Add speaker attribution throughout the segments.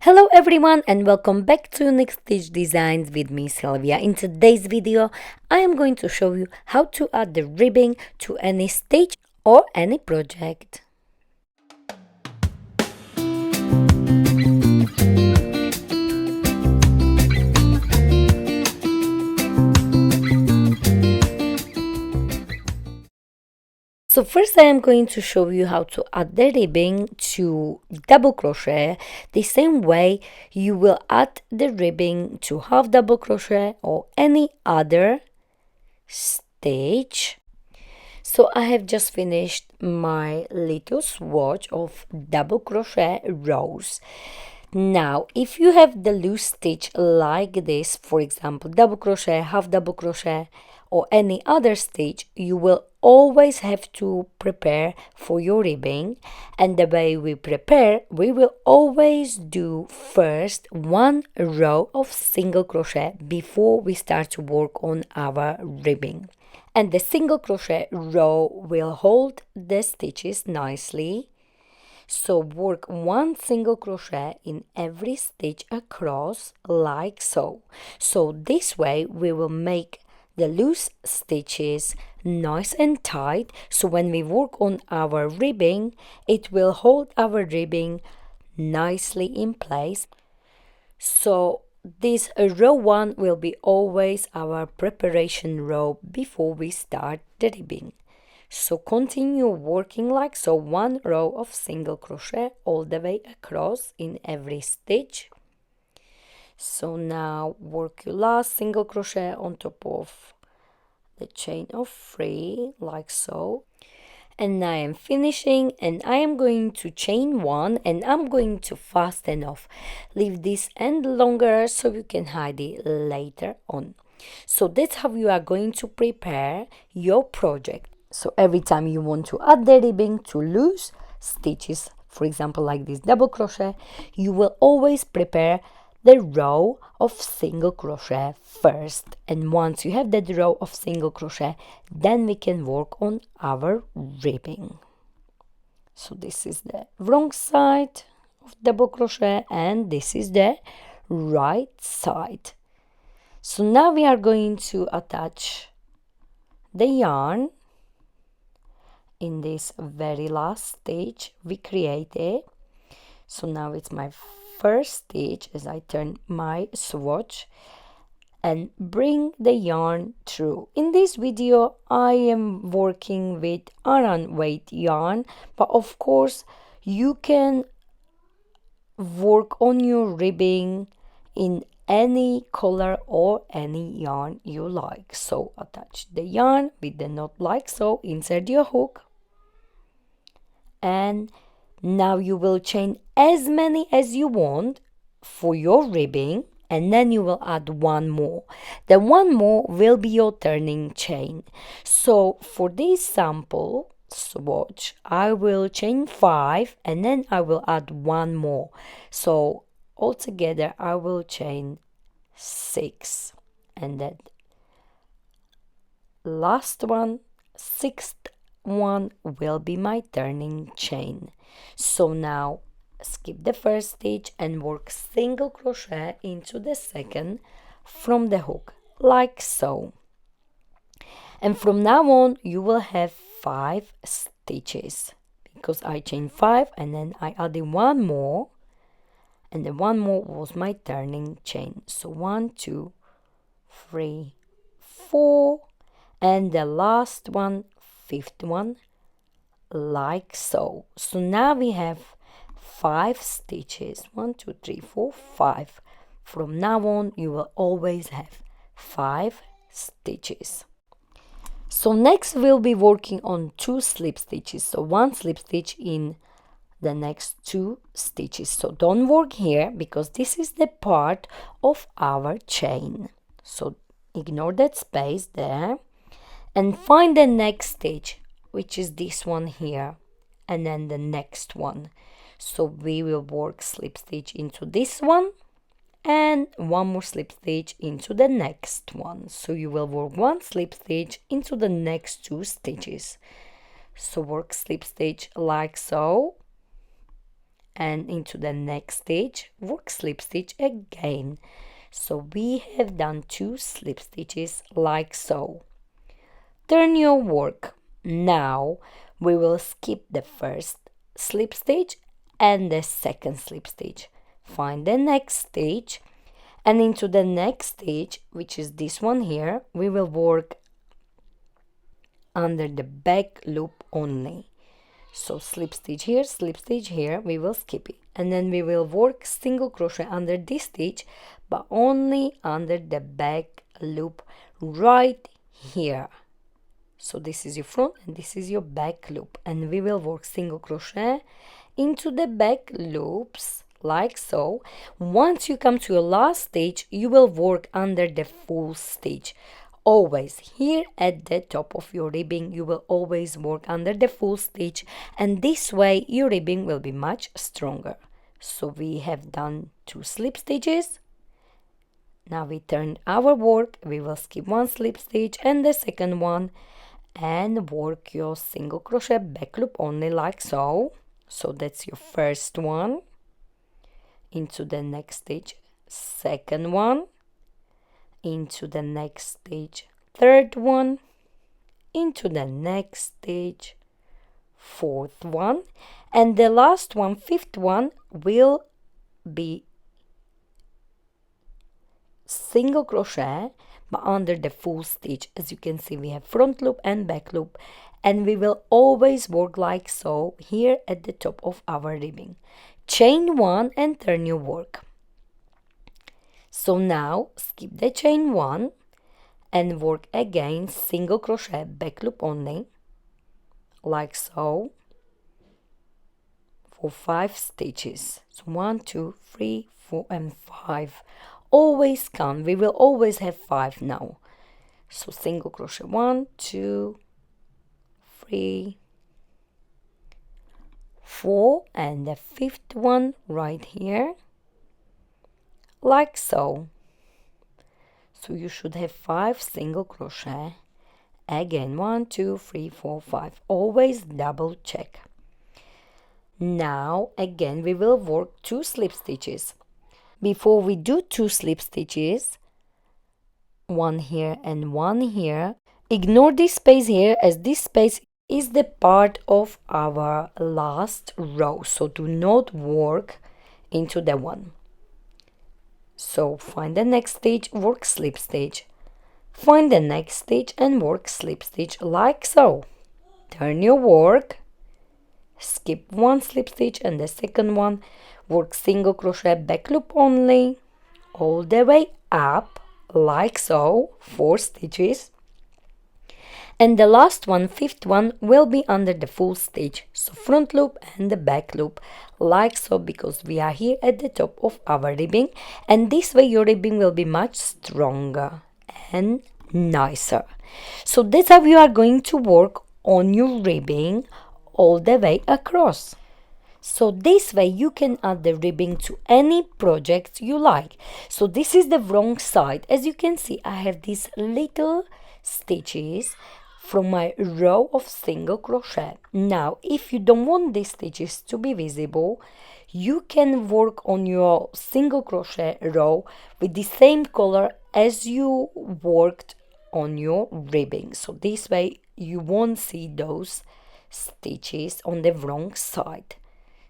Speaker 1: Hello everyone and welcome back to Unique Stitch Designs with me Sylvia. In today's video I am going to show you how to add the ribbing to any stitch or any project. So first I am going to show you how to add the ribbing to double crochet the same way you will add the ribbing to half double crochet or any other stitch. So I have just finished my little swatch of double crochet rows. Now if you have the loose stitch like this, for example double crochet, half double crochet or any other stitch, you will always have to prepare for your ribbing. And the way we prepare, we will always do first one row of single crochet before we start to work on our ribbing. And the single crochet row will hold the stitches nicely. So work one single crochet in every stitch across like so. So this way we will make the loose stitches nice and tight, so when we work on our ribbing it will hold our ribbing nicely in place. So this row 1 will be always our preparation row before we start the ribbing. So continue working like so, one row of single crochet all the way across in every stitch. So now work your last single crochet on top of the chain of 3 like so. And I am finishing and I am going to chain 1 and I'm going to fasten off. Leave this end longer so you can hide it later on. So that's how you are going to prepare your project. So every time you want to add the ribbing to loose stitches, for example like this double crochet, you will always prepare the row of single crochet first. And once you have that row of single crochet, then we can work on our ribbing. So this is the wrong side of double crochet and this is the right side. So now we are going to attach the yarn in this very last stitch we created. So now it's my first stitch as I turn my swatch and bring the yarn through. In this video I am working with Aran weight yarn, but of course you can work on your ribbing in any color or any yarn you like. So attach the yarn with the knot like so, insert your hook, and now you will chain as many as you want for your ribbing, and then you will add one more. The one more will be your turning chain. So for this sample swatch I will chain 5 and then I will add one more. So altogether I will chain 6, and that last one, sixth one, will be my turning chain. So now skip the first stitch and work single crochet into the second from the hook like so. And from now on you will have 5 stitches because I chained 5 and then I added one more, and the one more was my turning chain. So 1 2 3 4, and the last one, 5th one, like so. So now we have 5 stitches. 1 2 3 4 5. From now on you will always have 5 stitches. So next we'll be working on 2 slip stitches. So 1 slip stitch in the next 2 stitches. So don't work here because this is the part of our chain. So ignore that space there and find the next stitch, which is this one here, and then the next one. So we will work slip stitch into this one and one more slip stitch into the next one. So you will work 1 slip stitch into the next 2 stitches. So work slip stitch like so, and into the next stitch, work slip stitch again. So we have done 2 slip stitches like so. Turn your work. Now we will skip the first slip stitch and the second slip stitch. Find the next stitch, and into the next stitch, which is this one here, we will work under the back loop only. So slip stitch here, we will skip it, and then we will work single crochet under this stitch, but only under the back loop right here. So this is your front and this is your back loop, and we will work single crochet into the back loops like so. Once you come to your last stitch, you will work under the full stitch. Always here at the top of your ribbing, you will always work under the full stitch, and this way your ribbing will be much stronger. So we have done 2 slip stitches. Now we turn our work, we will skip 1 slip stitch and the second one, and work your single crochet back loop only like so. So that's your first one, into the next stitch, second one, into the next stitch, third one, into the next stitch, fourth one, and the last one, fifth one, will be single crochet but under the full stitch. As you can see, we have front loop and back loop, and we will always work like so here at the top of our ribbing. Chain 1 and turn your work. So now skip the chain 1 and work again single crochet back loop only like so for 5 stitches. So 1, 2, 3, 4 and 5. Always count, we will always have 5 now. So single crochet 1, 2, 3, 4, and the 5th one right here like so. So you should have 5 single crochet. Again 1, 2, 3, 4, 5. Always double check. Now again we will work 2 slip stitches. Before we do 2 slip stitches, 1 here and 1 here, ignore this space here, as this space is the part of our last row, so do not work into the one. So find the next stitch, work slip stitch, find the next stitch and work slip stitch like so. Turn your work, skip 1 slip stitch and the second one, work single crochet back loop only all the way up like so, 4 stitches, and the last one, 5th one, will be under the full stitch, so front loop and the back loop like so, because we are here at the top of our ribbing, and this way your ribbing will be much stronger and nicer. So that's how you are going to work on your ribbing all the way across. So this way you can add the ribbing to any project you like. So this is the wrong side. As you can see, I have these little stitches from my row of single crochet. Now, if you don't want these stitches to be visible, you can work on your single crochet row with the same color as you worked on your ribbing. So this way you won't see those stitches on the wrong side.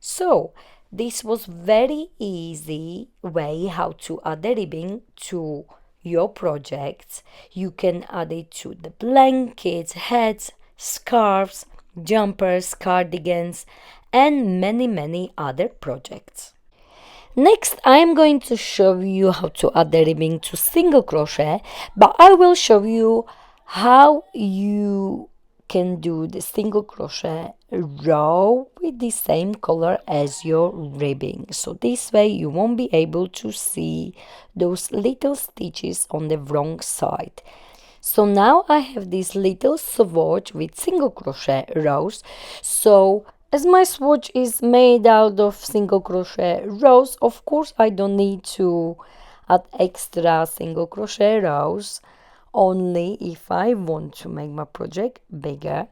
Speaker 1: So this was very easy way how to add the ribbing to your projects. You can add it to the blankets, hats, scarves, jumpers, cardigans, and many other projects. Next, I am going to show you how to add the ribbing to single crochet, but I will show you how you can do the single crochet row with the same color as your ribbing. So this way you won't be able to see those little stitches on the wrong side. So now I have this little swatch with single crochet rows. So as my swatch is made out of single crochet rows, of course I don't need to add extra single crochet rows, only if I want to make my project bigger.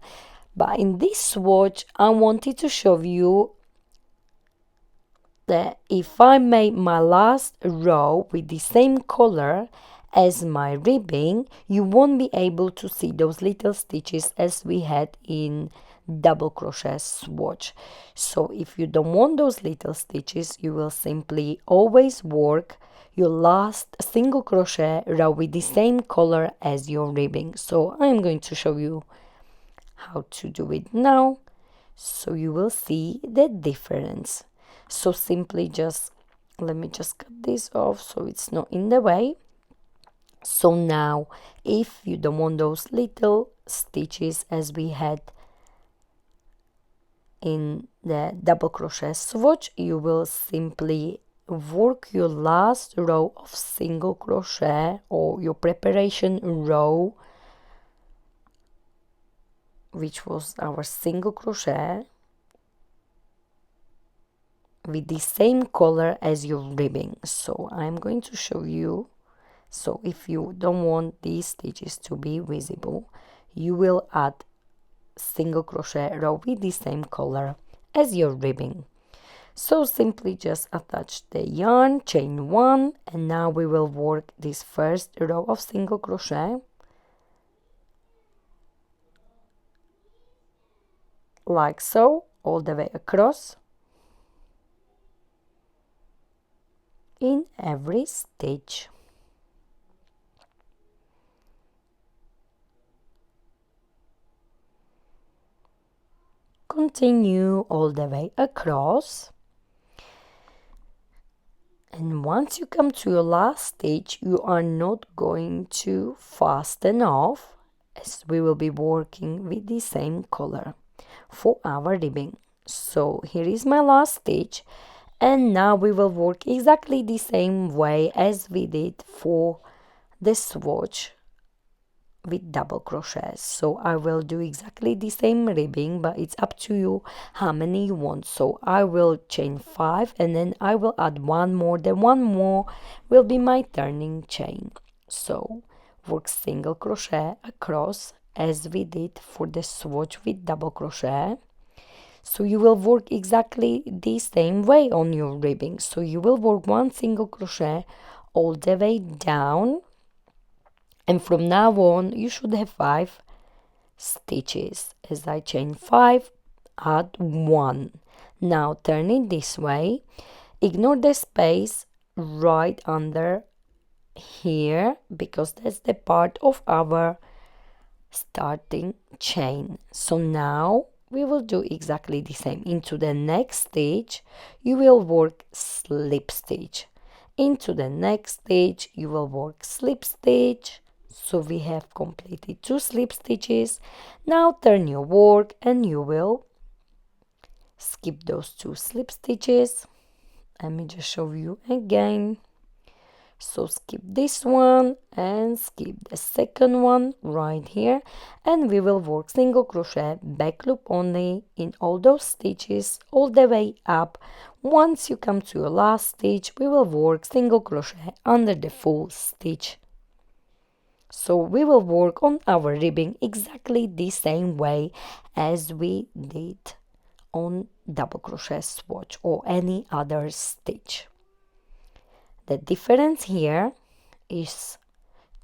Speaker 1: But in this swatch I wanted to show you that if I made my last row with the same color as my ribbing, you won't be able to see those little stitches as we had in double crochet swatch. So if you don't want those little stitches, you will simply always work your last single crochet row with the same color as your ribbing. So I'm going to show you how to do it now, so you will see the difference. So simply just let me just cut this off so it's not in the way. So now if you don't want those little stitches as we had in the double crochet swatch, you will simply work your last row of single crochet or your preparation row, which was our single crochet, with the same color as your ribbing. So I'm going to show you. So if you don't want these stitches to be visible, you will add single crochet row with the same color as your ribbing. So simply just attach the yarn, chain one, and now we will work this first row of single crochet like so, all the way across in every stitch. Continue all the way across, and once you come to your last stitch, you are not going to fasten off, as we will be working with the same color for our ribbing. So here is my last stitch, and now we will work exactly the same way as we did for the swatch with double crochets. So I will do exactly the same ribbing, but it's up to you how many you want. So I will chain 5 and then I will add one more, then one more will be my turning chain. So work single crochet across as we did for the swatch with double crochet. So you will work exactly the same way on your ribbing. So you will work one single crochet all the way down, and from now on you should have 5 stitches. As I chain 5, add 1. Now turn it this way, ignore the space right under here because that's the part of our starting chain. So now we will do exactly the same. Into the next stitch you will work slip stitch, into the next stitch you will work slip stitch. So we have completed 2 slip stitches. Now turn your work and you will skip those 2 slip stitches. Let me just show you again. So skip this one and skip the second one right here, and we will work single crochet back loop only in all those stitches all the way up. Once you come to your last stitch, we will work single crochet under the full stitch. So we will work on our ribbing exactly the same way as we did on double crochet swatch or any other stitch. The difference here is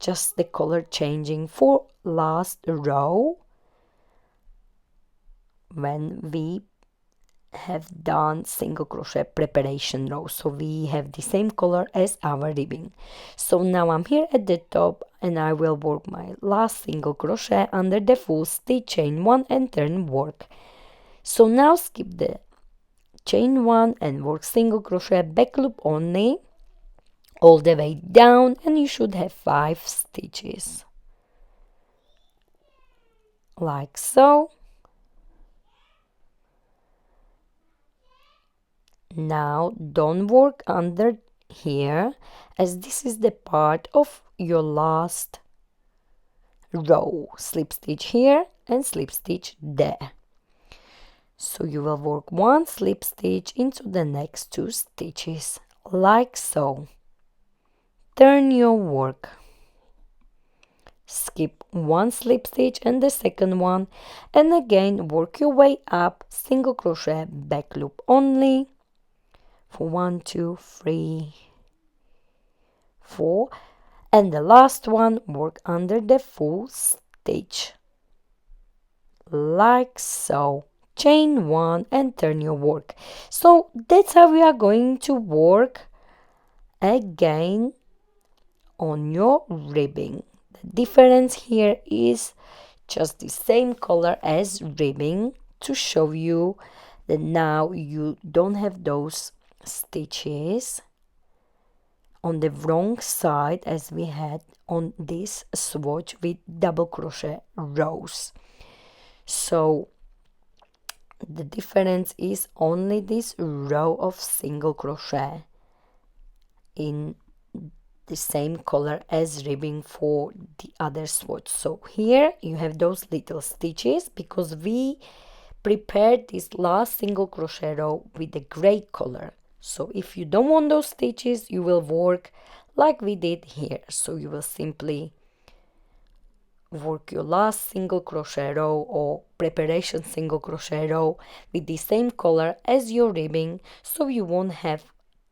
Speaker 1: just the color changing for last row when we have done single crochet preparation row. So we have the same color as our ribbing. So now I'm here at the top and I will work my last single crochet under the full stitch, chain 1 and turn work. So now skip the chain 1 and work single crochet back loop only all the way down, and you should have 5 stitches like so. Now don't work under here, as this is the part of your last row. Slip stitch here and slip stitch there. So you will work 1 slip stitch into the next 2 stitches like so. Turn your work, skip 1 slip stitch and the second one, and again work your way up, single crochet back loop only for 1, 2, 3, 4, and the last one work under the full stitch like so. Chain 1 and turn your work. So that's how we are going to work again on your ribbing. The difference here is just the same color as ribbing to show you that now you don't have those stitches on the wrong side as we had on this swatch with double crochet rows. So the difference is only this row of single crochet in the same color as ribbing for the other swatch. So here you have those little stitches because we prepared this last single crochet row with the gray color. So if you don't want those stitches, you will work like we did here. So you will simply work your last single crochet row or preparation single crochet row with the same color as your ribbing, so you won't have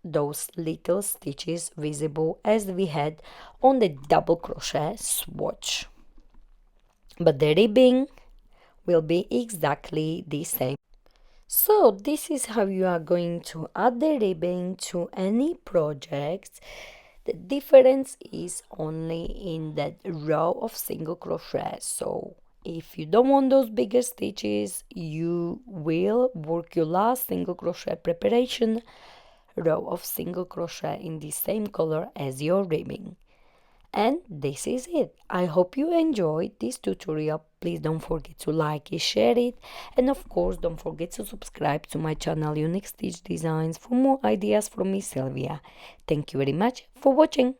Speaker 1: those little stitches visible as we had on the double crochet swatch. But the ribbing will be exactly the same. So this is how you are going to add the ribbing to any project. The difference is only in that row of single crochet. So if you don't want those bigger stitches, you will work your last single crochet preparation row of single crochet in the same color as your ribbing. And this is it. I hope you enjoyed this tutorial. Please don't forget to like it, share it, and of course don't forget to subscribe to my channel Unique Stitch Designs for more ideas from me, Sylvia. Thank you very much for watching.